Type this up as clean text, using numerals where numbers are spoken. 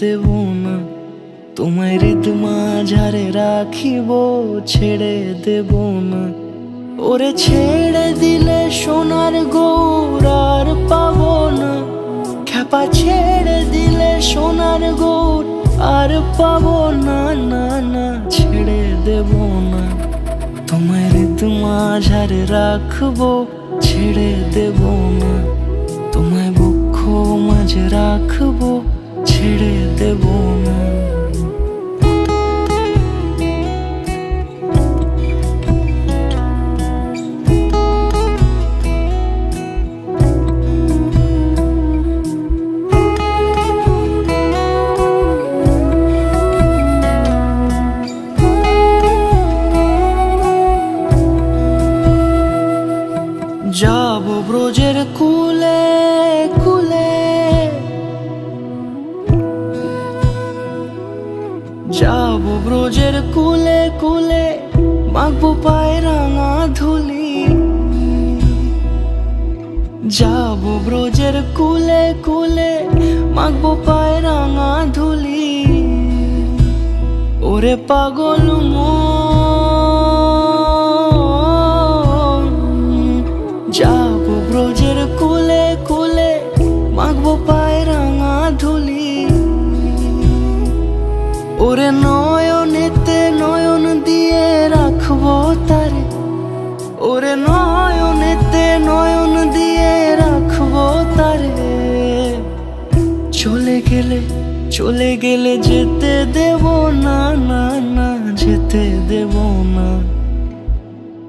দেব না। তোমায় হৃদ মাঝারে রাখিব, ছেড়ে দেব না। ওরে ছেড়ে দিলে সোনার গৌর আর পাবো না। খ্যাপা ছেড়ে দিলে সোনার গৌর আর পাবো না, না না ছেড়ে দেব না। তোমায় হৃদ মাঝারে রাখবো, ছেড়ে দেব না। তোমায় বক্ষ মাঝে রাখবো, ছেড়ে দেব না। যাব ব্রজের কুলে কুলে, যাব ব্রজের কুলে কুলে, মাখবো পায়ে রাঙা ধুলি। যাব ব্রজের কুলে কুলে, মাখবো পায়ে রাঙা ধুলি। ওরে পাগল যাব ব্রজের কুলে কুলে, মাখবো পায়ে রাঙা ধুলি। ওরে নয়নেতে নয়ন দিয়ে রাখবো তারে, ওরে নয়নেতে নয়ন দিয়ে রাখবো তারে। চলে গেলে যেতে দেব না, না না যেতে দেব না।